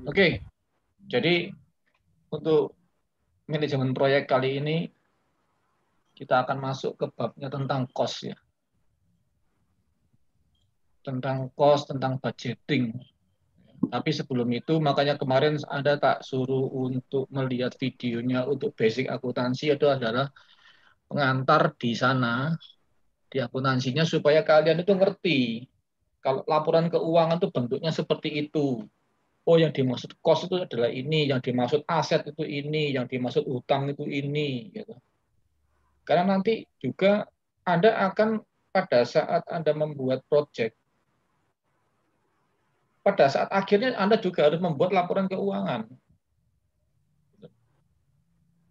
Oke, jadi untuk manajemen proyek kali ini kita akan masuk ke babnya tentang cost ya. Tentang cost, tentang budgeting. Tapi sebelum itu, makanya kemarin Anda tak suruh untuk melihat videonya untuk basic akuntansi itu adalah pengantar di sana, di akuntansinya supaya kalian itu ngerti. Kalau laporan keuangan itu bentuknya seperti itu. Oh, yang dimaksud cost itu adalah ini, yang dimaksud aset itu ini, yang dimaksud utang itu ini. Gitu. Karena nanti juga Anda akan pada saat Anda membuat project, pada saat akhirnya Anda juga harus membuat laporan keuangan.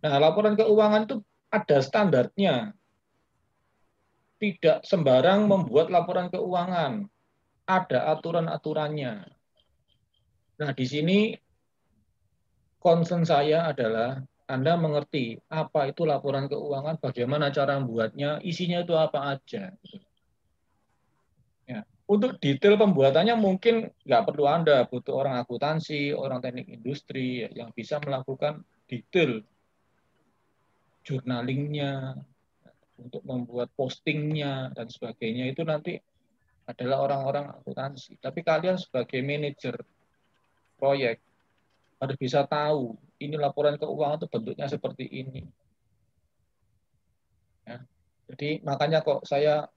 Nah, laporan keuangan itu ada standarnya. Tidak sembarang membuat laporan keuangan. Ada aturan-aturannya. Nah, di sini concern saya adalah Anda mengerti apa itu laporan keuangan, bagaimana cara membuatnya, isinya itu apa aja. Ya. Untuk detail pembuatannya mungkin nggak perlu Anda, butuh orang akuntansi, orang teknik industri yang bisa melakukan detail journalingnya, untuk membuat postingnya dan sebagainya itu nanti adalah orang-orang akuntansi. Tapi kalian sebagai manajer proyek harus bisa tahu ini laporan keuangan itu bentuknya seperti ini. Ya. Jadi makanya kok saya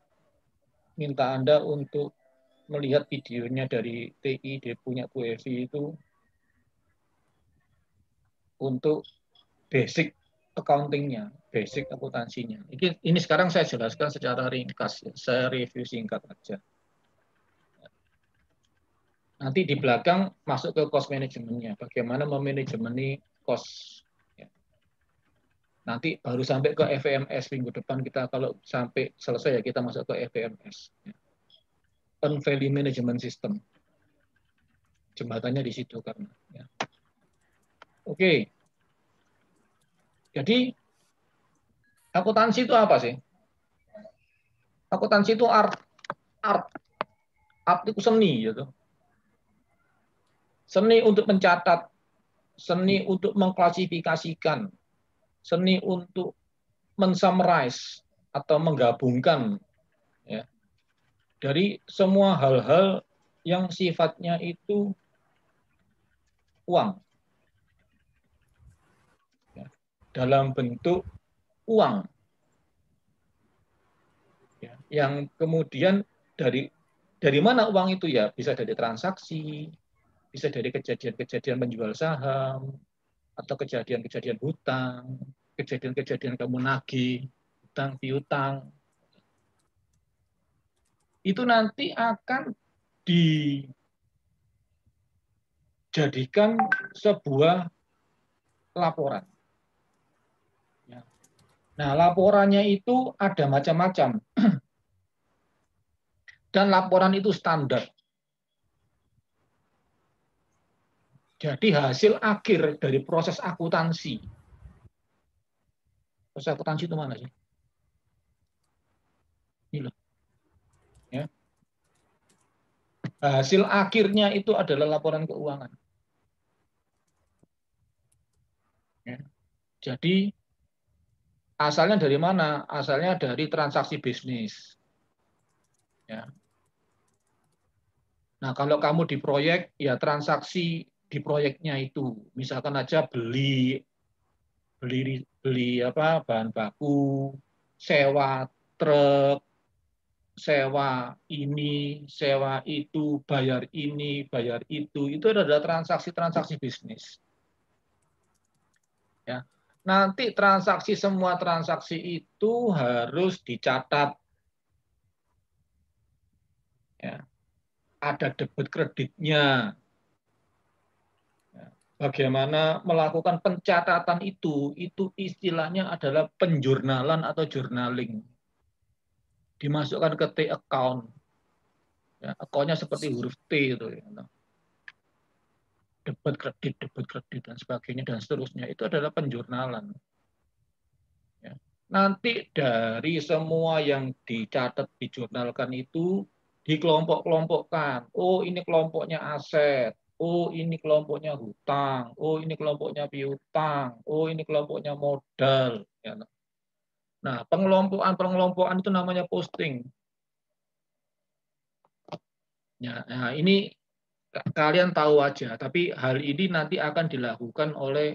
minta Anda untuk melihat videonya dari TI, dia punya Bu Evi itu untuk basic accounting-nya, basic akuntansinya. Ini sekarang saya jelaskan secara ringkas, ya. Saya review singkat aja. Nanti di belakang masuk ke cost manajemennya, bagaimana memanajemeni cost. Ya. Nanti baru sampai ke FMS minggu depan kita kalau sampai selesai ya kita masuk ke FMS. Ya. Earned Value Management System. Jembatannya di situ karena. Ya. Oke, jadi akuntansi itu apa sih? Akuntansi itu art, art itu seni gitu. Seni untuk mencatat, seni untuk mengklasifikasikan, seni untuk mensummarize atau menggabungkan ya, dari semua hal-hal yang sifatnya itu uang ya, dalam bentuk uang ya, yang kemudian dari mana uang itu ya bisa dari transaksi, bisa dari kejadian-kejadian menjual saham atau kejadian-kejadian hutang, kejadian-kejadian kamu nagih hutang piutang itu nanti akan dijadikan sebuah laporan. Nah, laporannya itu ada macam-macam. Dan laporan itu standar. Jadi hasil akhir dari proses akuntansi. Proses akuntansi itu mana sih? Ini loh. Ya. Hasil akhirnya itu adalah laporan keuangan. Ya. Jadi asalnya dari mana? Asalnya dari transaksi bisnis. Ya. Nah, kalau kamu di proyek, ya transaksi di proyeknya itu. Misalkan aja beli beli apa bahan baku, sewa truk, sewa ini, sewa itu, bayar ini, bayar itu adalah transaksi-transaksi bisnis. Ya. Nanti semua transaksi itu harus dicatat. Ya. Ada debit kreditnya. Ya. Bagaimana melakukan pencatatan itu istilahnya adalah penjurnalan atau journaling. Dimasukkan ke T account. Ya, account-nya seperti huruf T itu. Ya. Debit kredit dan sebagainya dan seterusnya itu adalah penjurnalan. Ya. Nanti dari semua yang dicatat dijurnalkan itu dikelompok-kelompokkan. Oh ini kelompoknya aset, Oh, ini kelompoknya hutang. Oh, ini kelompoknya piutang. Oh, ini kelompoknya modal. Ya. Nah, pengelompokan itu namanya posting. Ya, nah ini kalian tahu aja, tapi hal ini nanti akan dilakukan oleh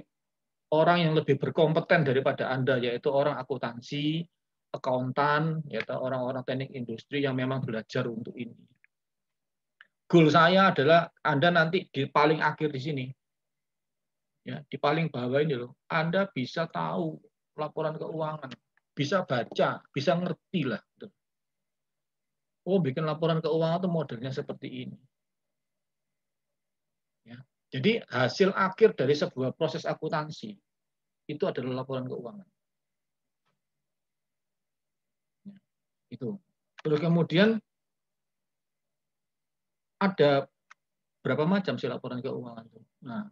orang yang lebih berkompeten daripada Anda, yaitu orang akuntansi, akuntan, yaitu orang-orang teknik industri yang memang belajar untuk ini. Goal saya adalah Anda nanti di paling akhir di sini, ya di paling bawah ini loh, Anda bisa tahu laporan keuangan, bisa baca, bisa ngerti lah. Oh, bikin laporan keuangan itu modelnya seperti ini. Ya. Jadi hasil akhir dari sebuah proses akuntansi itu adalah laporan keuangan. Ya, itu. Terus kemudian ada berapa macam sih laporan keuangan itu? Nah,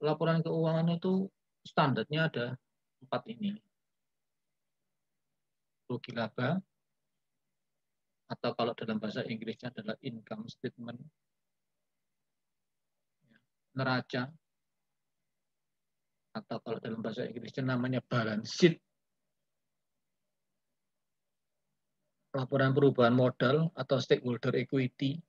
laporan keuangan itu standarnya ada 4 ini. Rugi laba, atau kalau dalam bahasa Inggrisnya adalah income statement, neraca, atau kalau dalam bahasa Inggrisnya namanya balance sheet, laporan perubahan modal atau stakeholder equity,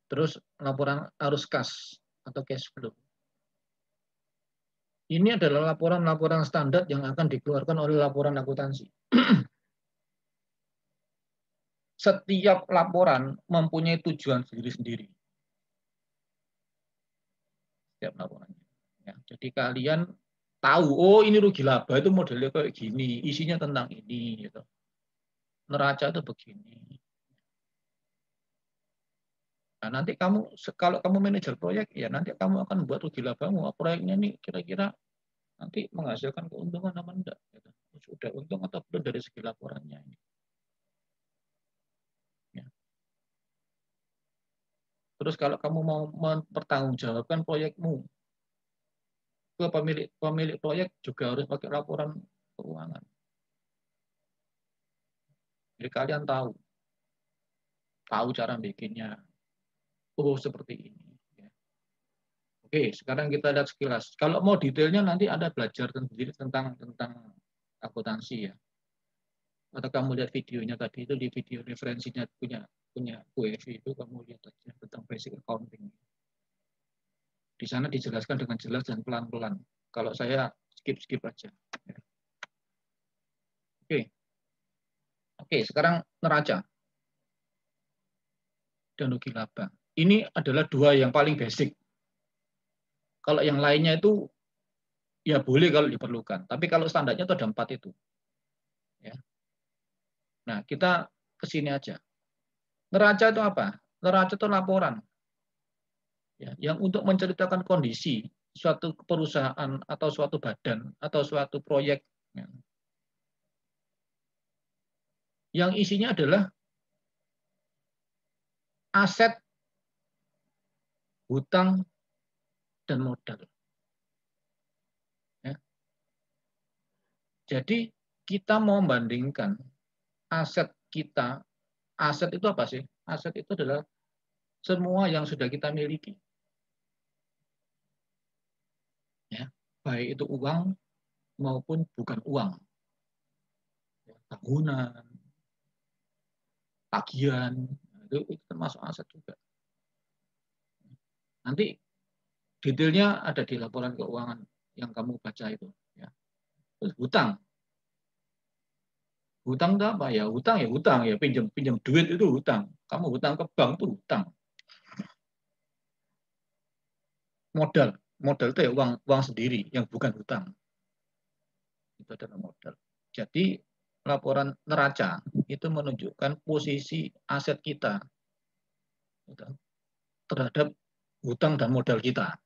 terus laporan arus kas atau cash flow. Ini adalah laporan-laporan standar yang akan dikeluarkan oleh laporan akuntansi. Setiap laporan mempunyai tujuan sendiri-sendiri. Setiap laporannya. Ya, jadi kalian tahu, oh ini rugi laba itu modelnya kayak gini, isinya tentang ini. Gitu. Neraca itu begini. Nah, nanti kamu, kalau kamu manajer proyek, ya nanti kamu akan buat rugi labamu. Proyeknya nih kira-kira nanti menghasilkan keuntungan apa enggak. Gitu. Sudah untung atau belum dari segi laporannya. Ya. Terus kalau kamu mau mempertanggungjawabkan proyekmu ke pemilik proyek juga harus pakai laporan keuangan. Jadi kalian tahu cara bikinnya. Oh seperti ini. Oke, sekarang kita lihat sekilas. Kalau mau detailnya nanti ada belajar sendiri tentang akuntansi ya. Atau kamu lihat videonya tadi itu, di video referensinya punya UEFI itu kamu lihat aja tentang basic accounting. Di sana dijelaskan dengan jelas dan pelan-pelan. Kalau saya skip aja. Oke, sekarang neraca dan rugi laba. Ini adalah dua yang paling basic. Kalau yang lainnya itu ya boleh kalau diperlukan. Tapi kalau standarnya itu ada 4 itu. Ya. Nah, kita ke sini aja. Neraca itu apa? Neraca itu laporan. Ya, yang untuk menceritakan kondisi suatu perusahaan atau suatu badan atau suatu proyek. Ya. Yang isinya adalah aset, hutang, dan modal. Ya. Jadi kita mau membandingkan aset kita. Aset itu apa sih? Aset itu adalah semua yang sudah kita miliki. Ya, baik itu uang maupun bukan uang. Ya, bangunan, tagihan, itu termasuk aset juga. Nanti detailnya ada di laporan keuangan yang kamu baca itu. Ya. Terus hutang. Hutang itu apa? Ya hutang ya, pinjam duit itu hutang. Kamu hutang ke bank itu hutang. Modal itu ya uang sendiri yang bukan hutang. Itu adalah modal. Jadi laporan neraca itu menunjukkan posisi aset kita terhadap hutang dan modal kita.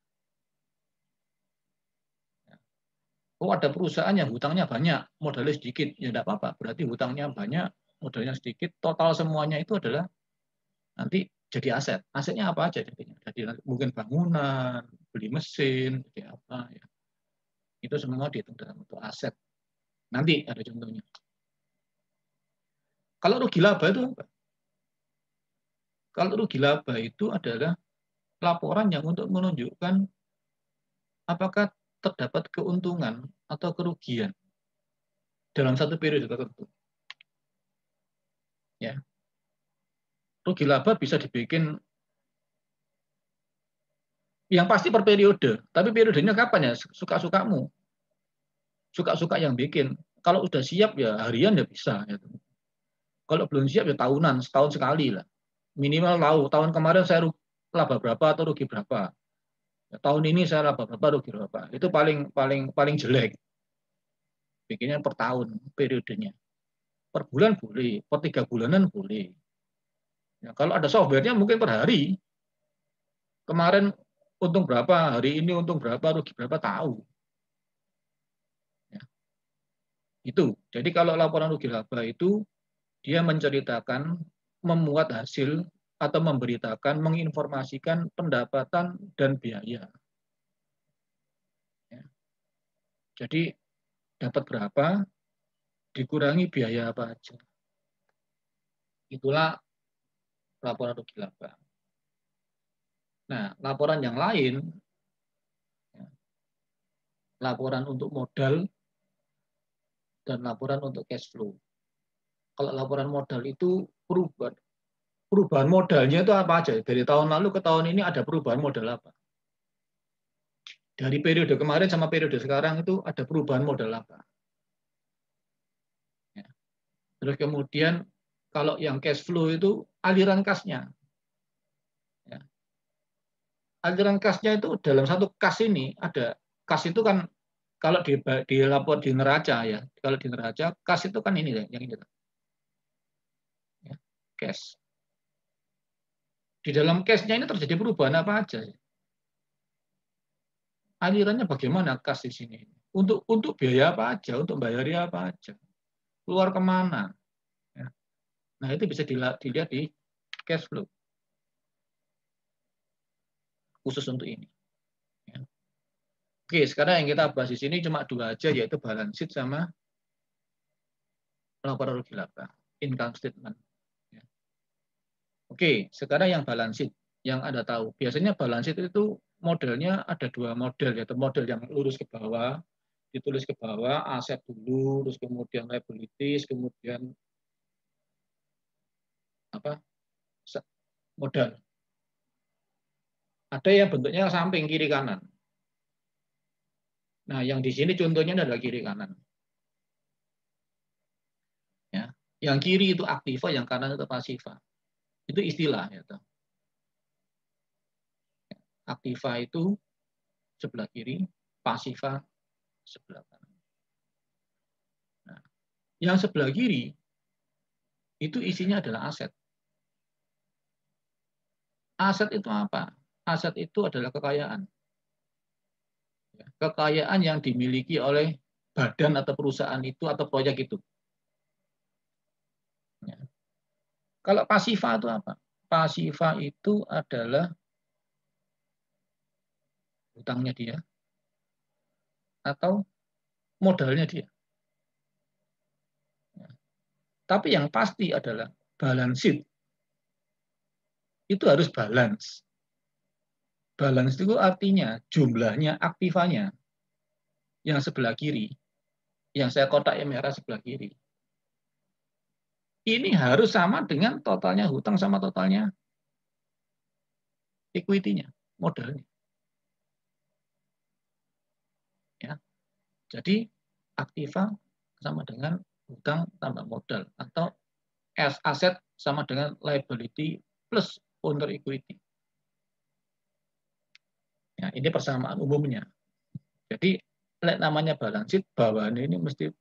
Oh ada perusahaan yang hutangnya banyak, modalnya sedikit, ya tidak apa-apa. Berarti hutangnya banyak, modalnya sedikit, total semuanya itu adalah nanti jadi aset. Asetnya apa aja jadinya? Jadi mungkin bangunan, beli mesin, jadi apa ya. Itu semua dihitung dalam bentuk aset. Nanti ada contohnya. Kalau rugi laba itu apa? Kalau rugi laba itu adalah laporan yang untuk menunjukkan apakah terdapat keuntungan atau kerugian dalam satu periode tertentu. Ya. Rugi laba bisa dibikin yang pasti per periode, tapi periodenya kapan ya? Suka-sukamu. Suka-suka yang bikin. Kalau udah siap ya harian ya bisa. Gitu. Kalau belum siap ya tahunan, setahun sekali lah. Minimal tahu, tahun kemarin saya laba berapa atau rugi berapa. Ya, tahun ini saya laba berapa, rugi berapa. Itu paling paling paling jelek. Bikinnya per tahun periodenya. Per bulan boleh, per 3 bulanan boleh. Ya, kalau ada softwarenya mungkin per hari. Kemarin untung berapa, hari ini untung berapa, rugi berapa, tahu. Ya, itu. Jadi kalau laporan rugi laba itu dia menceritakan, memuat hasil atau memberitakan, menginformasikan pendapatan dan biaya. Ya. Jadi dapat berapa, dikurangi biaya apa aja. Itulah laporan rugi laba. Nah, laporan yang lain, ya, laporan untuk modal dan laporan untuk cash flow. Kalau laporan modal itu perubahan modalnya itu apa aja? Dari tahun lalu ke tahun ini ada perubahan modal apa? Dari periode kemarin sama periode sekarang itu ada perubahan modal apa? Ya. Terus kemudian kalau yang cash flow itu aliran kasnya. Ya. Aliran kasnya itu dalam satu kas ini ada, kas itu kan kalau di lapor di neraca ya, kalau di neraca kas itu kan ini yang ini. Ya. Cash. Di dalam cashnya ini terjadi perubahan apa aja? Alirannya bagaimana kas di sini? Untuk biaya apa aja? Untuk bayarnya apa aja? Keluar kemana? Ya. Nah itu bisa dilihat di cash flow khusus untuk ini. Ya. Oke, sekarang yang kita bahas di sini cuma dua aja, yaitu balance sheet sama laporan rugi laba, income statement. Ya. Oke, sekarang yang balance sheet yang Anda tahu. Biasanya balance sheet itu modelnya ada dua model, yaitu model yang lurus ke bawah, ditulis ke bawah, aset dulu, terus kemudian liabilities, kemudian apa modal. Ada yang bentuknya samping kiri kanan. Nah, yang di sini contohnya adalah kiri kanan. Ya. Yang kiri itu aktiva, yang kanan itu pasiva. Itu istilah. Gitu. Aktiva itu sebelah kiri, pasiva sebelah kanan. Nah, yang sebelah kiri itu isinya adalah aset. Aset itu apa? Aset itu adalah kekayaan. Kekayaan yang dimiliki oleh badan atau perusahaan itu atau proyek itu. Ya. Kalau pasiva itu apa? Pasiva itu adalah hutangnya dia atau modalnya dia. Ya. Tapi yang pasti adalah balance sheet. Itu harus balance. Balance itu artinya jumlahnya aktivanya yang sebelah kiri, yang saya kotak yang merah sebelah kiri. Ini harus sama dengan totalnya hutang sama totalnya equity-nya, modalnya. Ya. Jadi aktiva sama dengan hutang tambah modal atau aset sama dengan liability plus owner equity. Ya, ini persamaan umumnya. Jadi namanya balance sheet bawaannya ini mesti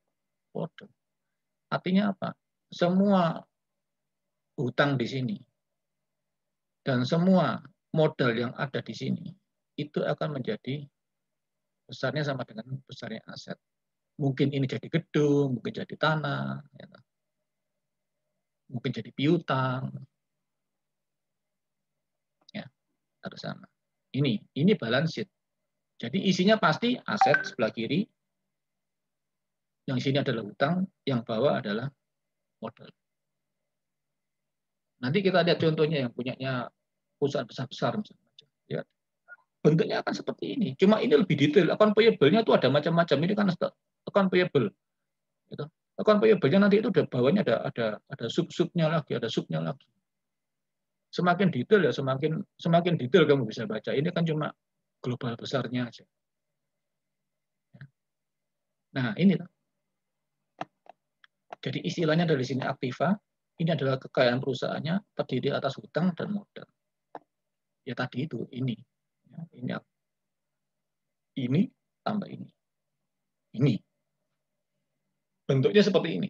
bodoh. Artinya apa? Semua hutang di sini dan semua modal yang ada di sini itu akan menjadi besarnya sama dengan besarnya aset. Mungkin ini jadi gedung, mungkin jadi tanah, ya, mungkin jadi piutang, ya harus sama. Ini balance sheet. Jadi isinya pasti aset sebelah kiri, yang sini adalah hutang, yang bawah adalah modal. Nanti kita lihat contohnya yang punyanya perusahaan besar-besar misalnya. Ya, bentuknya akan seperti ini. Cuma ini lebih detail. Account payable-nya itu ada macam-macam. Ini kan account payable. Gitu. Account payable-nya nanti itu bawahnya ada sub-subnya lagi, ada subnya lagi. Semakin detail ya semakin detail kamu bisa baca. Ini kan cuma global besarnya aja. Nah, ini. Jadi istilahnya dari sini aktiva, ini adalah kekayaan perusahaannya terdiri atas hutang dan modal. Ya tadi itu, ini. Ya, ini tambah ini. Ini. Bentuknya seperti ini.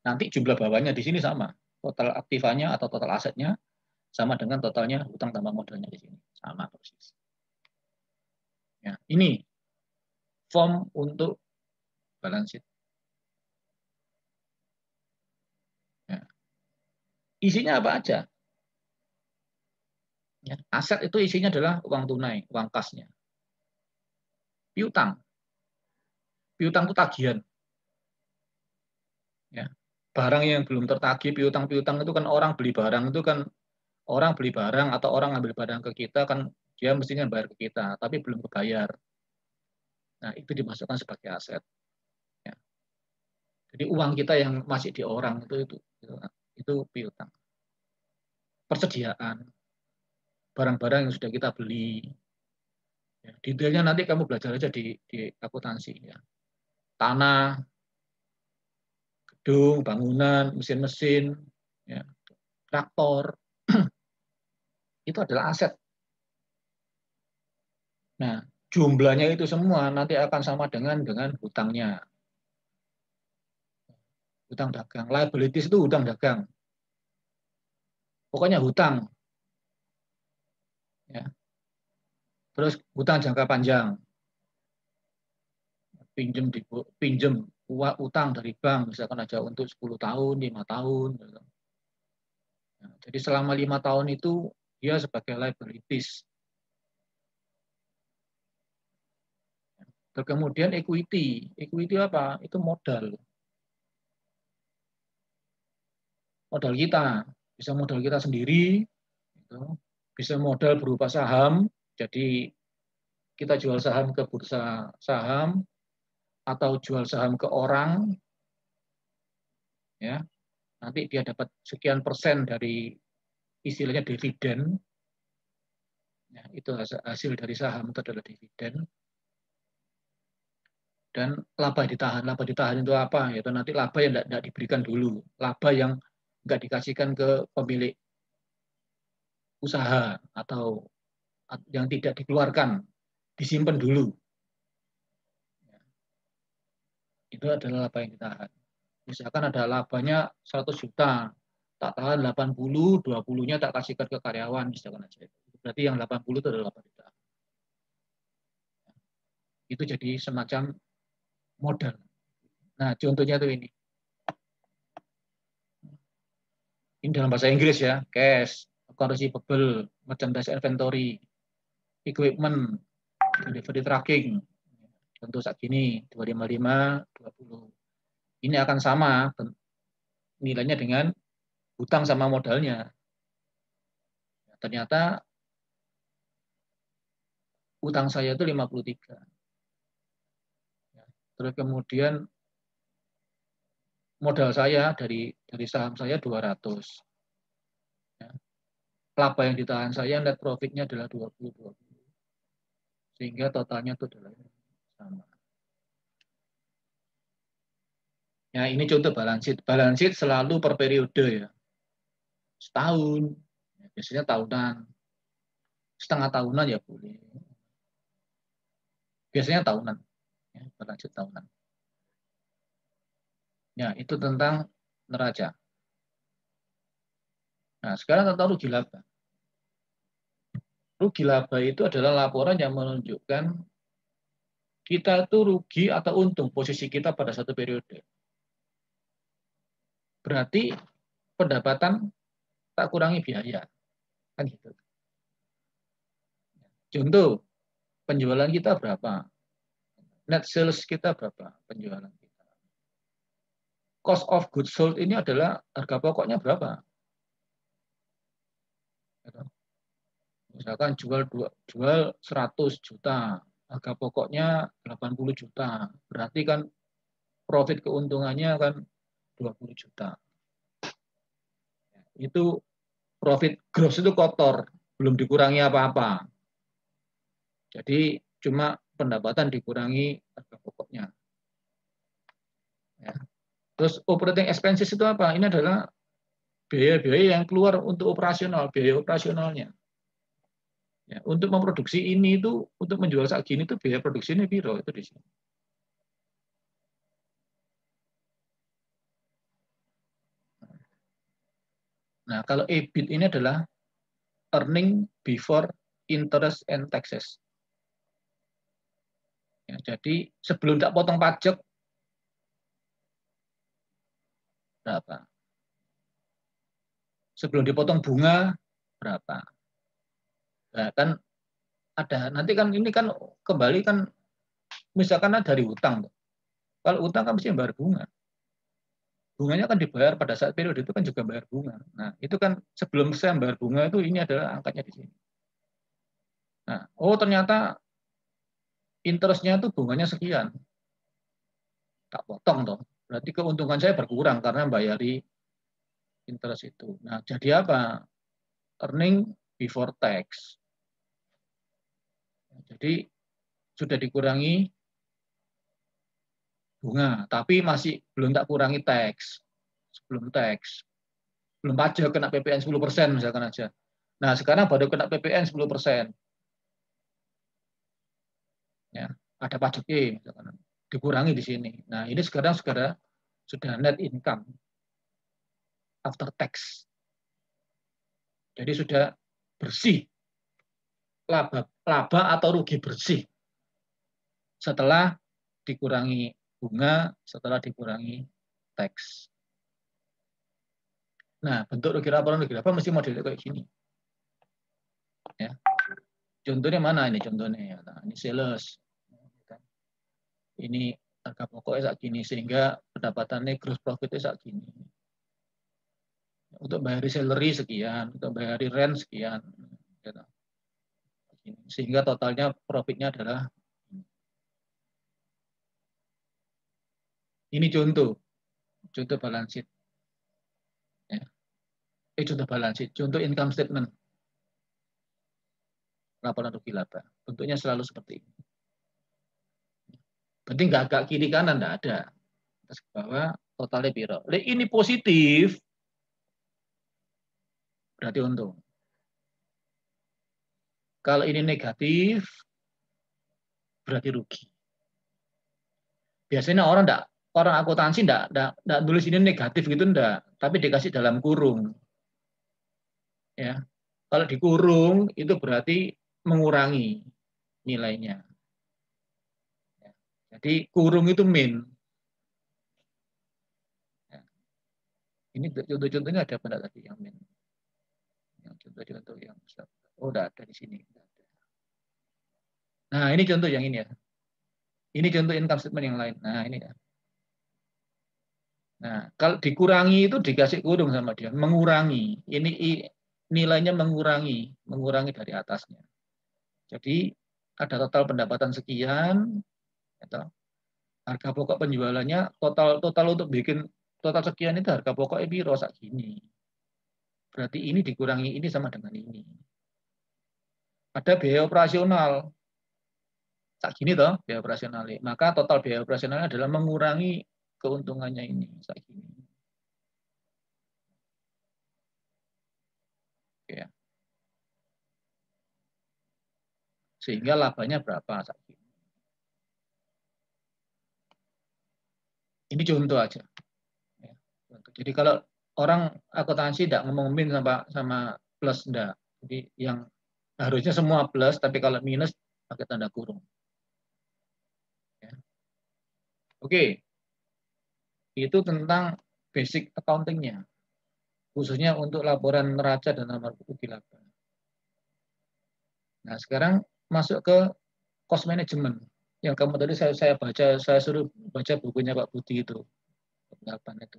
Nanti jumlah bawahnya di sini sama. Total aktivanya atau total asetnya sama dengan totalnya hutang tambah modalnya di sini. Sama persis. Ya, ini form untuk balance sheet. Ya. Isinya apa aja? Ya, aset itu isinya adalah uang tunai, uang kasnya. Piutang. Piutang itu tagihan. Ya. Barang yang belum tertagih, piutang-piutang itu kan orang beli barang itu kan orang beli barang atau orang ngambil barang ke kita kan dia mestinya bayar ke kita, tapi belum kebayar. Nah, itu dimasukkan sebagai aset. Ya. Jadi uang kita yang masih di orang itu piutang. Persediaan barang-barang yang sudah kita beli. Ya, detailnya nanti kamu belajar aja di akuntansi. Ya. Tanah, gedung, bangunan, mesin-mesin, ya, traktor, itu adalah aset. Nah, jumlahnya itu semua nanti akan sama dengan hutangnya. Hutang dagang. Liabilities itu hutang dagang. Pokoknya hutang. Ya. Terus hutang jangka panjang. Pinjem utang dari bank misalkan aja untuk 10 tahun, 5 tahun. Gitu. Nah, jadi selama 5 tahun itu dia sebagai liabilities. Terus kemudian equity. Equity apa? Itu modal. Modal kita. Bisa modal kita sendiri. Gitu. Bisa modal berupa saham. Jadi kita jual saham ke bursa saham atau jual saham ke orang, ya nanti dia dapat sekian persen dari istilahnya dividen, ya, itu hasil dari saham itu adalah dividen. Dan laba ditahan itu apa? Yaitu nanti laba yang tidak diberikan dulu, laba yang nggak dikasihkan ke pemilik usaha atau yang tidak dikeluarkan, disimpan dulu. Itu adalah laba yang ditahan. Misalkan ada labanya 100 juta, tak tahan 80, 20-nya tak kasihkan ke karyawan, misalkan aja. Berarti yang 80 itu adalah laba ditahan. Itu jadi semacam modal. Nah, contohnya tuh ini. Ini dalam bahasa Inggris ya, cash, account receivable, merchandise inventory, equipment, delivery tracking. Tentu saat ini 255, 20. Ini akan sama nilainya dengan hutang sama modalnya. Ternyata utang saya itu 53. Terus kemudian modal saya dari saham saya 200. Ya. Laba yang ditahan saya net profitnya adalah 20. Sehingga totalnya itu adalah sama. Ya, ini contoh balance sheet. Balance sheet selalu per periode ya. Setahun, ya, biasanya tahunan. Setengah tahunan ya boleh. Biasanya tahunan. Ya, balance sheet tahunan. Ya, itu tentang neraca. Nah, sekarang tentang rugi laba. Rugi laba itu adalah laporan yang menunjukkan kita itu rugi atau untung posisi kita pada satu periode. Berarti pendapatan tak kurangi biaya. Kan gitu. Contoh, penjualan kita berapa? Net sales kita berapa penjualan kita? cost of goods sold ini adalah harga pokoknya berapa. Misalkan jual 100 juta, harga pokoknya 80 juta. Berarti kan profit keuntungannya kan 20 juta. Itu profit gross itu kotor, belum dikurangi apa-apa. Jadi cuma pendapatan dikurangi harga pokoknya. Ya. Terus operating expenses itu apa? Ini adalah biaya-biaya yang keluar untuk operasional, biaya operasionalnya. Ya, untuk memproduksi ini itu, untuk menjual saat gini itu biaya produksinya biro itu di sini. Nah, kalau EBIT ini adalah earning before interest and taxes. Ya, jadi sebelum tak potong pajak berapa? Sebelum dipotong bunga berapa? Nah, kan ada nanti kan ini kan kembali kan misalkan dari utang. Kalau utang kan mesti bayar bunga. Bunganya kan dibayar pada saat periode itu kan juga bayar bunga. Nah, itu kan sebelum saya bayar bunga itu ini adalah angkanya di sini. Nah, oh ternyata interestnya itu bunganya sekian. Tak potong toh. Berarti keuntungan saya berkurang karena bayari interest itu. Nah, jadi apa? Earning before tax. Jadi sudah dikurangi bunga, tapi masih belum tak kurangi tax. Sebelum tax. Belum pajak kena PPN 10% misalkan aja. Nah, sekarang baru kena PPN 10%. Ya, ada pajak misalkan. Dikurangi di sini. Nah, ini sekarang sudah net income after tax. Jadi sudah bersih laba atau rugi bersih setelah dikurangi bunga, setelah dikurangi tax. Nah, bentuk rugi laba mesti modelnya kayak gini. Ya. Contohnya mana ini contohnya? Nah, ini sales. Ini harga pokoknya saat gini sehingga pendapatannya gross profitnya saat gini. Untuk bayar salary sekian, untuk bayar rent sekian. Sehingga totalnya profitnya adalah ini contoh balance sheet. Ya. Contoh balance sheet, contoh income statement. Laporan rugi laba. Bentuknya selalu seperti ini. Berarti nggak agak kiri kanan, nggak ada. Atas ke bawah, totalnya piro. Ini positif, berarti untung. Kalau ini negatif, berarti rugi. Biasanya orang akuntansi enggak tulis ini negatif gitu enggak, tapi dikasih dalam kurung. Ya. Kalau dikurung itu berarti mengurangi nilainya. Ya. Jadi kurung itu min. Ya. Ini contoh-contohnya ada pada tadi yang min. Yang contoh-contoh yang udah ada di sini. Nah, ini contoh yang ini ya. Ini contoh income statement yang lain. Nah, ini ya. Nah, kalau dikurangi itu dikasih kurung sama dia, mengurangi. Ini nilainya mengurangi dari atasnya. Jadi ada total pendapatan sekian, atau harga pokok penjualannya total untuk bikin total sekian itu harga pokoknya biro sak gini. Berarti ini dikurangi ini sama dengan ini. Ada biaya operasional sak gini toh biaya operasional. Maka total biaya operasionalnya adalah mengurangi keuntungannya ini sak gini. Ya. Sehingga labanya berapa sak gini. Ini contoh aja. Ya. Jadi kalau orang akuntansi tidak ngomong min sama plus enggak. Jadi yang harusnya semua plus, tapi kalau minus pakai tanda kurung. Ya. Oke, itu tentang basic accounting-nya, khususnya untuk laporan neraca dan amar rugi laba. Nah, sekarang masuk ke cost management. Yang kamu tadi saya suruh baca bukunya Pak Budi itu. Kapan itu?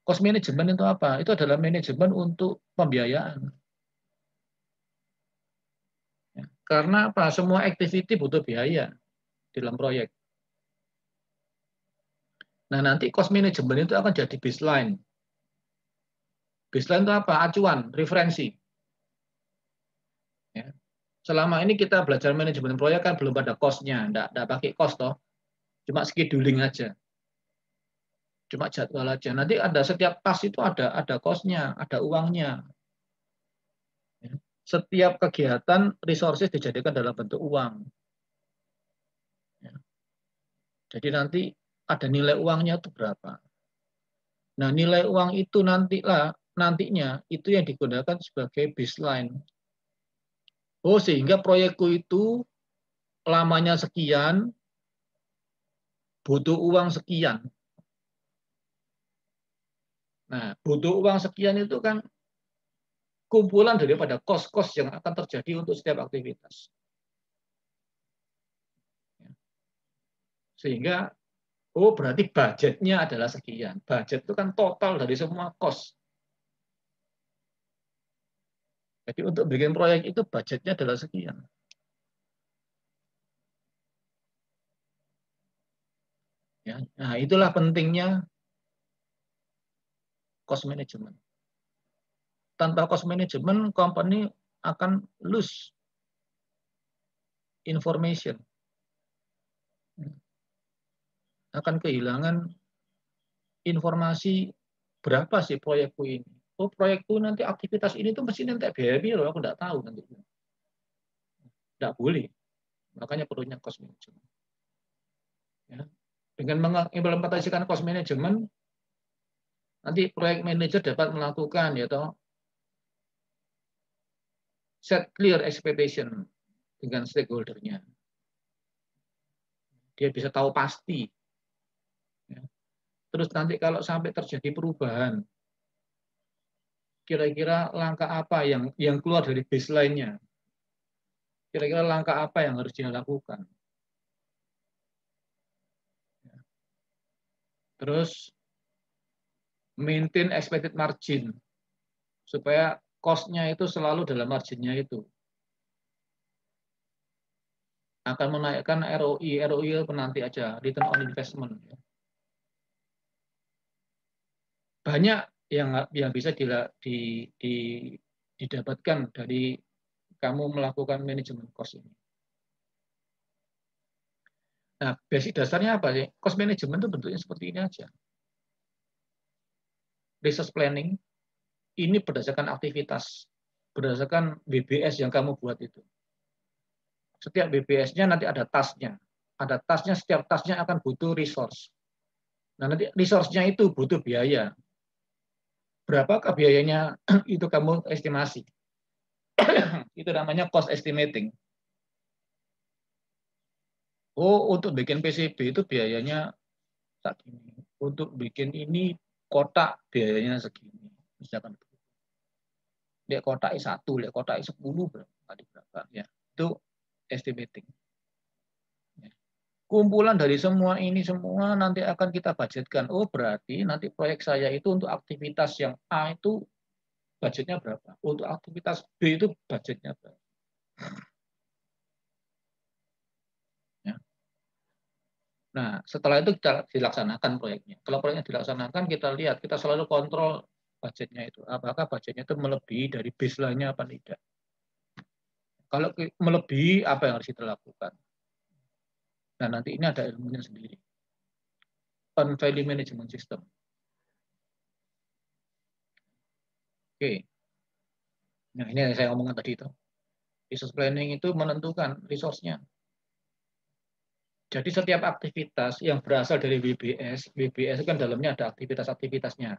Cost management itu apa? Itu adalah manajemen untuk pembiayaan. Ya. Karena apa? Semua activity butuh biaya dalam proyek. Nah, nanti cost management itu akan jadi baseline. Baseline itu apa? Acuan, referensi. Ya. Selama ini kita belajar manajemen proyek kan belum ada cost-nya, enggak pakai cost toh. Cuma scheduling aja. Cuma jadwal aja. Nanti ada setiap task itu ada cost-nya, ada uangnya. Ya. Setiap kegiatan resources dijadikan dalam bentuk uang. Ya. Jadi nanti ada nilai uangnya itu berapa. Nah, nilai uang itu nantinya itu yang digunakan sebagai baseline. Oh, sehingga proyekku itu lamanya sekian, butuh uang sekian. Nah, butuh uang sekian itu kan kumpulan daripada kos-kos yang akan terjadi untuk setiap aktivitas. Sehingga, oh berarti budgetnya adalah sekian. Budget itu kan total dari semua kos. Jadi untuk bikin proyek itu budgetnya adalah sekian. Ya, nah, itulah pentingnya cost management. Tanpa cost management, company akan lose information. Akan kehilangan informasi berapa sih proyekku ini. Oh, proyekku nanti aktivitas ini tuh mesti nanti biaya loh, aku nggak tahu nanti. Nggak boleh. Makanya perlunya cost management. Ya. Dengan mengimplementasikan cost management, nanti proyek manager dapat melakukan yaitu set clear expectation dengan stakeholder-nya. Dia bisa tahu pasti. Ya. Terus nanti kalau sampai terjadi perubahan, kira-kira langkah apa yang keluar dari baseline-nya? Kira-kira langkah apa yang harus dia lakukan? Terus maintain expected margin supaya cost-nya itu selalu dalam marginnya itu. Akan menaikkan ROI nanti aja, return on investment. Banyak yang bisa didapatkan dari kamu melakukan manajemen cost ini. Nah, basic dasarnya apa sih? Cost management itu bentuknya seperti ini aja. Resource planning, ini berdasarkan aktivitas, berdasarkan BBS yang kamu buat itu. Setiap BBS-nya nanti ada task-nya. Ada task-nya, setiap task-nya akan butuh resource. Nah, nanti resource-nya itu butuh biaya. Berapakah biayanya itu kamu estimasi. Itu namanya cost estimating. Oh, untuk bikin PCB itu biayanya segini. Untuk bikin ini kotak biayanya segini. Misalkan lihat kotak I1, lihat kotak I10 berapa ya. Itu estimating. Kumpulan dari semua ini semua nanti akan kita budgetkan. Oh, berarti nanti proyek saya itu untuk aktivitas yang A itu budgetnya berapa? Untuk aktivitas B itu budgetnya berapa? Ya. Nah, setelah itu kita dilaksanakan proyeknya. Kalau proyeknya dilaksanakan, kita lihat, kita selalu kontrol budgetnya itu. Apakah budgetnya itu melebihi dari baseline-nya apa tidak? Kalau melebihi, apa yang harus kita lakukan? Nah, nanti ini ada ilmunya sendiri. On value management system. Oke. Nah, ini yang saya omongkan tadi itu. Resource planning itu menentukan resource-nya. Jadi setiap aktivitas yang berasal dari WBS kan dalamnya ada aktivitas-aktivitasnya.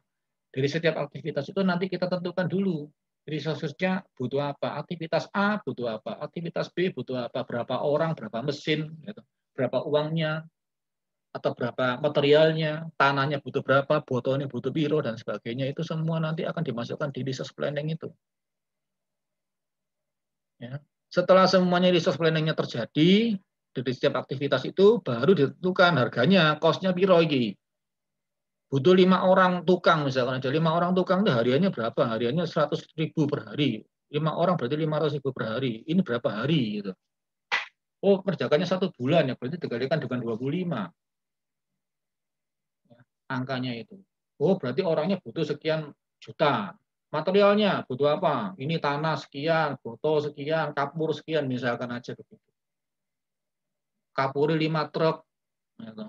Dari setiap aktivitas itu nanti kita tentukan dulu resource-nya butuh apa, aktivitas A butuh apa, aktivitas B butuh apa, berapa orang, berapa mesin, gitu. Berapa uangnya, atau berapa materialnya, tanahnya butuh berapa, botolnya butuh biro, dan sebagainya. Itu semua nanti akan dimasukkan di resource planning itu. Ya. Setelah semuanya resource planning-nya terjadi, dari setiap aktivitas itu baru ditentukan harganya, cost-nya piro iki. butuh 5 orang tukang misalkan ada 5 orang tukang itu hariannya berapa? Hariannya 100.000 per hari. 5 orang berarti 500.000 per hari. Ini berapa hari gitu. Oh, kerjakannya 1 bulan ya, berarti dikalikan dengan 25 angkanya itu. Oh, berarti orangnya butuh sekian juta. Materialnya butuh apa? Ini tanah sekian, foto sekian, kapur sekian misalkan aja begitu. Kapuri 5 truk, gitu.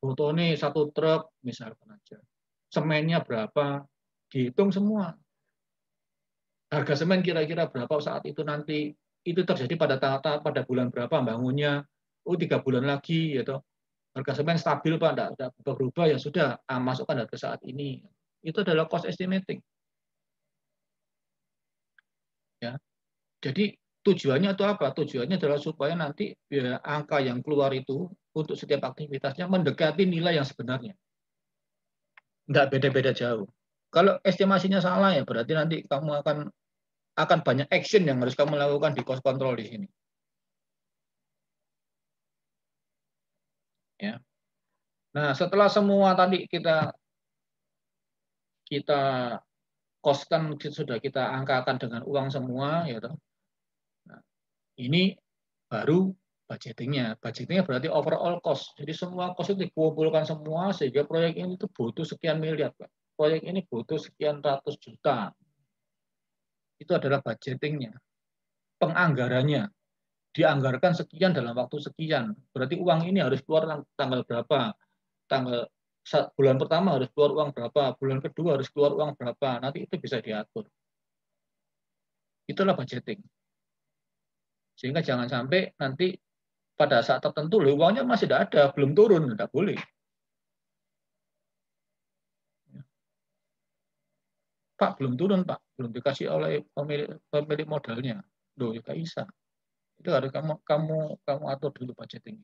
Foto ini 1 truk misalkan aja. Semennya berapa? Dihitung semua. Harga semen kira-kira berapa saat itu nanti, itu terjadi pada bulan berapa bangunnya, oh 3 bulan lagi gitu. Harga semen stabil Pak, tidak berubah ya sudah, masukkan harga saat ini. Itu adalah cost estimating. Ya. Jadi tujuannya itu apa? Tujuannya adalah supaya nanti ya, angka yang keluar itu untuk setiap aktivitasnya mendekati nilai yang sebenarnya. Nggak beda-beda jauh. Kalau estimasinya salah ya berarti nanti kamu akan banyak action yang harus kamu lakukan di cost control di sini. Ya. Nah, setelah semua tadi kita cost kan sudah kita angkakan dengan uang semua, ya toh. Nah, ini baru budgetingnya. Budgetingnya berarti overall cost. Jadi semua cost itu dikumpulkan semua sehingga proyek ini itu butuh sekian miliar, Pak. Proyek ini butuh sekian ratus juta. Itu adalah budgetingnya. Penganggarannya dianggarkan sekian dalam waktu sekian. Berarti uang ini harus keluar tanggal berapa? Tanggal bulan pertama harus keluar uang berapa? Bulan kedua harus keluar uang berapa? Nanti itu bisa diatur. Itulah budgeting. Sehingga jangan sampai nanti pada saat tertentu uangnya masih tidak ada, belum turun, tidak boleh. Pak, belum turun, Pak. Belum dikasih oleh pemilik modalnya. Loh, ya bisa. Itu harus kamu atur dulu budgeting.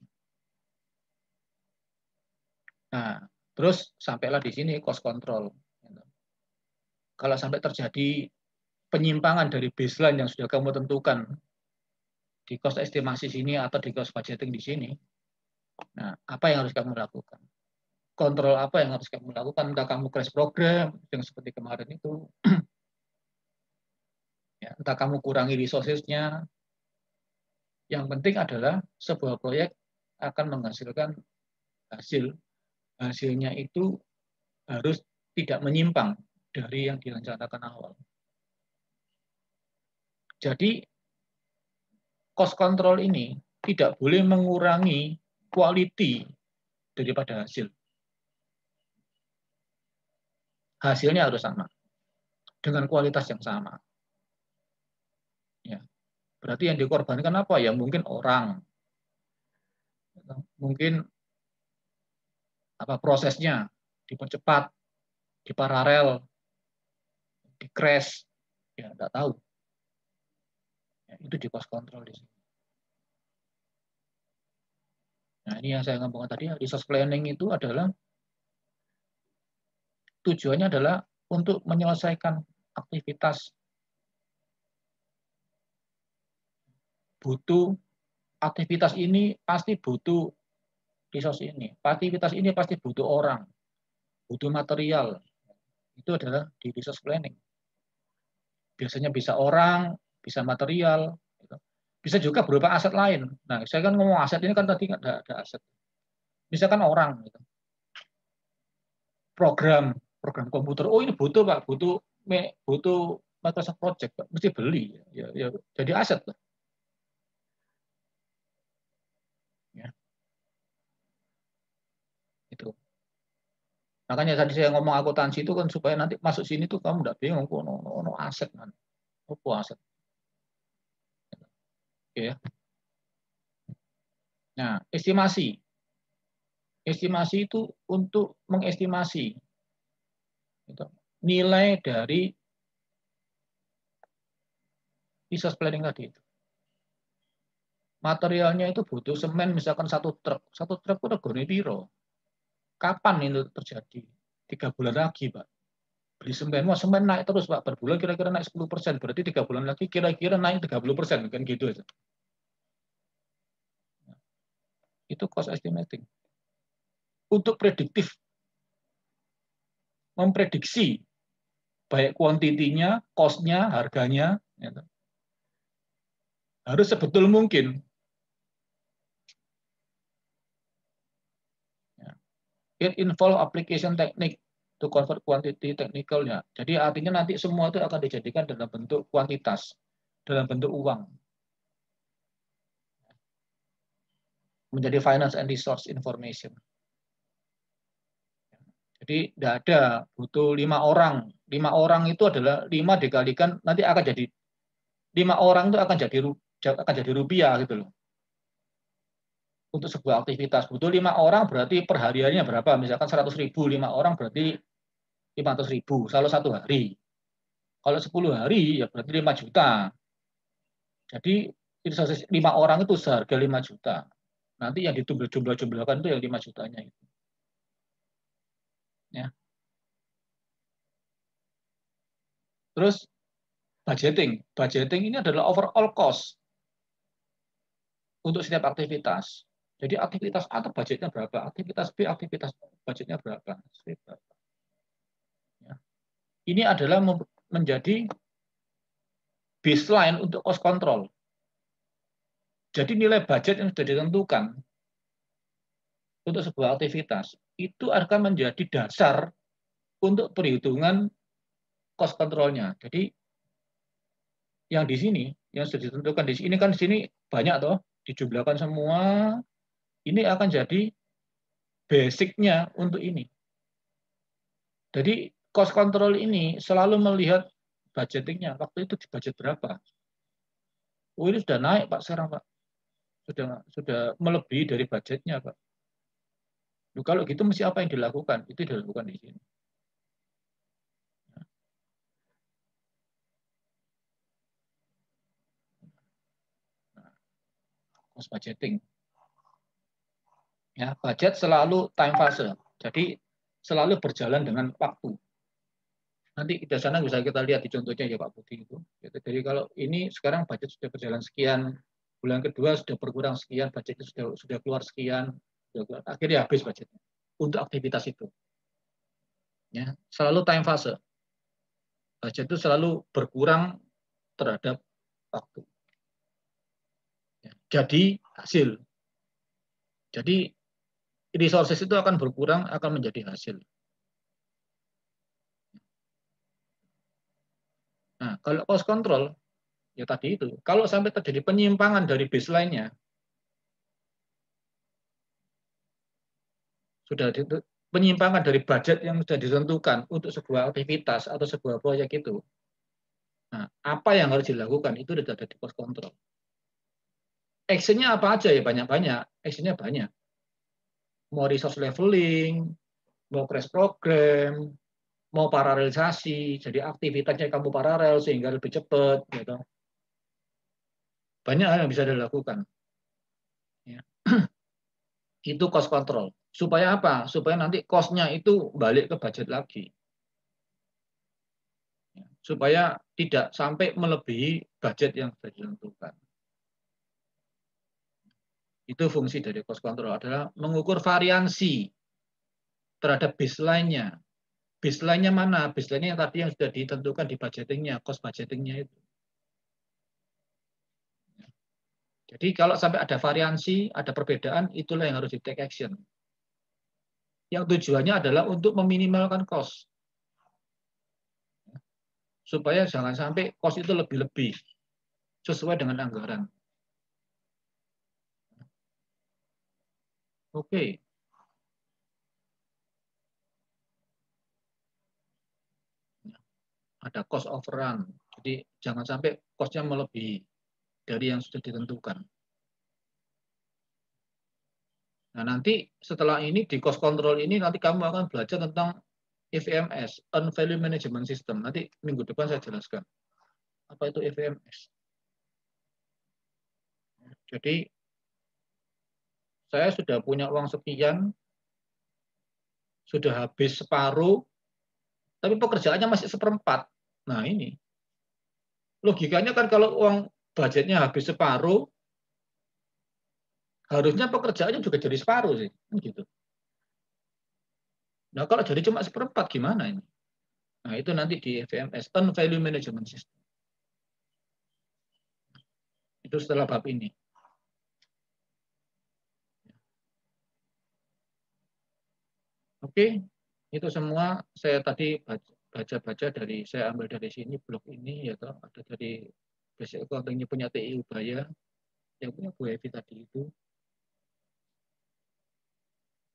Nah, terus sampailah di sini cost control. Kalau sampai terjadi penyimpangan dari baseline yang sudah kamu tentukan di cost estimasi sini atau di cost budgeting di sini, nah apa yang harus kamu lakukan? Kontrol apa yang harus kamu lakukan? Entah kamu crash program yang seperti kemarin itu, ya, entah kamu kurangi resources-nya. Yang penting adalah sebuah proyek akan menghasilkan hasil. Hasilnya itu harus tidak menyimpang dari yang direncanakan awal. Jadi cost control ini tidak boleh mengurangi quality daripada hasil. Hasilnya harus sama dengan kualitas yang sama. Ya. Berarti yang dikorbankan apa ya? Mungkin orang, mungkin apa prosesnya dipercepat, diparalel, di crash, ya nggak tahu. Ya, itu di cost control di sini. Nah, ini yang saya ngomong tadi, resource planning itu adalah tujuannya adalah untuk menyelesaikan aktivitas aktivitas ini pasti butuh resource ini. Aktivitas ini pasti butuh orang, butuh material. Itu adalah di resource planning. Biasanya bisa orang, bisa material, bisa juga berupa aset lain. Nah, saya kan ngomong aset ini kan tadi ada aset. Misalkan orang, program komputer. Oh ini butuh Pak, butuh Microsoft Project, Pak. Mesti beli, ya, jadi aset lah. Ya, itu. Makanya tadi saya ngomong akuntansi itu kan supaya nanti masuk sini tuh kamu nggak bingung, no aset kan, aset. Oke ya. Nah, estimasi. Estimasi itu untuk mengestimasi nilai dari resource planning tadi itu. Materialnya itu butuh semen misalkan 1 truk. 1 truk itu regane piro? Kapan itu terjadi? 3 bulan lagi, Pak. Beli semen, wah semen naik terus, Pak. Per bulan kira-kira naik 10%. Berarti 3 bulan lagi kira-kira naik 30%. Kan gitu aja. Itu cost estimating. Untuk prediktif. memprediksi baik kuantitinya, cost-nya, harganya, gitu. Harus sebetul mungkin. It involve application technique to convert quantity technicalnya. Jadi artinya nanti semua itu akan dijadikan dalam bentuk kuantitas, dalam bentuk uang. Menjadi finance and resource information. Jadi tidak ada, butuh 5 orang. 5 orang itu adalah 5 dikalikan, nanti akan jadi 5 orang itu akan jadi rupiah gitu loh. Untuk sebuah aktivitas. Butuh 5 orang berarti perhariannya berapa? Misalkan 100.000, 5 orang berarti 500.000 kalau 1 hari. Kalau 10 hari ya berarti 5 juta. Jadi 5 orang itu seharga 5 juta. Nanti yang jumlah-jumlahkan itu yang 5 jutanya itu. Ya. Terus budgeting. Budgeting ini adalah overall cost untuk setiap aktivitas. Jadi aktivitas A budgetnya berapa, aktivitas B aktivitas budgetnya berapa. Ya. Ini adalah menjadi baseline untuk cost control. Jadi nilai budget yang sudah ditentukan untuk sebuah aktivitas itu akan menjadi dasar untuk perhitungan cost controlnya. Jadi yang di sini, yang sudah ditentukan di sini kan di sini banyak toh, dijumlahkan semua, ini akan jadi basicnya untuk ini. Jadi cost control ini selalu melihat budgetingnya. Waktu itu di budget berapa? Oh ini sudah naik Pak sekarang Pak. Sudah melebihi dari budgetnya Pak. Loh, kalau gitu mesti apa yang dilakukan? Itu dilakukan di sini. Cost budgeting. Ya, budget selalu time fase. Jadi selalu berjalan dengan waktu. Nanti di sana bisa kita lihat di contohnya ya Pak Budi itu. Jadi kalau ini sekarang budget sudah berjalan sekian, bulan kedua sudah berkurang sekian, budgetnya sudah keluar sekian, akhirnya habis budgetnya untuk aktivitas itu. Ya, selalu time fase. Budget itu selalu berkurang terhadap waktu. Ya, jadi hasil. Jadi resources itu akan berkurang, akan menjadi hasil. Nah, kalau cost control, ya tadi itu, kalau sampai terjadi penyimpangan dari baseline-nya, sudah penyimpangan dari budget yang sudah ditentukan untuk sebuah aktivitas atau sebuah proyek itu, nah, apa yang harus dilakukan itu sudah ada di cost control. Action-nya apa aja ya banyak-banyak, action-nya banyak. Mau resource leveling, mau crash program, mau paralelisasi, jadi aktivitasnya kamu paralel sehingga lebih cepat, gitu. Banyak hal yang bisa dilakukan. Ya. Itu cost control. Supaya apa? Supaya nanti cost-nya itu balik ke budget lagi. Supaya tidak sampai melebihi budget yang sudah ditentukan. Itu fungsi dari cost control adalah mengukur variansi terhadap baseline-nya. Baseline-nya mana? Baseline-nya yang tadi yang sudah ditentukan di budgeting-nya, cost budgeting-nya itu. Jadi kalau sampai ada variansi, ada perbedaan, itulah yang harus di take action. Yang tujuannya adalah untuk meminimalkan cost. Supaya jangan sampai cost itu lebih-lebih sesuai dengan anggaran. Oke. Ada cost overrun. Jadi jangan sampai cost-nya melebihi dari yang sudah ditentukan. Nah, nanti setelah ini di cost control ini nanti kamu akan belajar tentang EVMS, Earned Value Management System. Nanti minggu depan saya jelaskan. Apa itu EVMS? Jadi saya sudah punya uang sekian, sudah habis separuh, tapi pekerjaannya masih seperempat. Nah ini, logikanya kan kalau uang budgetnya habis separuh, harusnya pekerjaannya juga jadi separuh sih, gitu. Nah, kalau jadi cuma seperempat gimana ini? Nah, itu nanti di VMS, Value Management System. Itu setelah bab ini. Oke, itu semua saya tadi baca-baca dari, saya ambil dari sini, blog ini, ya toh, ada dari basic accounting punya TI Ubaya, yang punya Bu Evi tadi itu,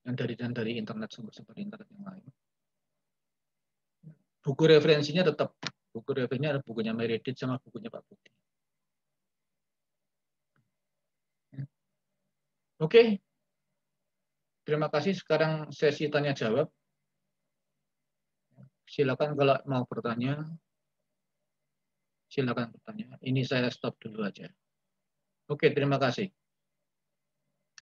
dan dari internet, sumber-sumber internet yang lain. Buku referensinya tetap, buku referensinya ada bukunya Meredith sama bukunya Pak Budi. Oke, terima kasih. Sekarang sesi tanya jawab. Silakan kalau mau bertanya, silakan bertanya. Ini saya stop dulu aja. Oke, terima kasih.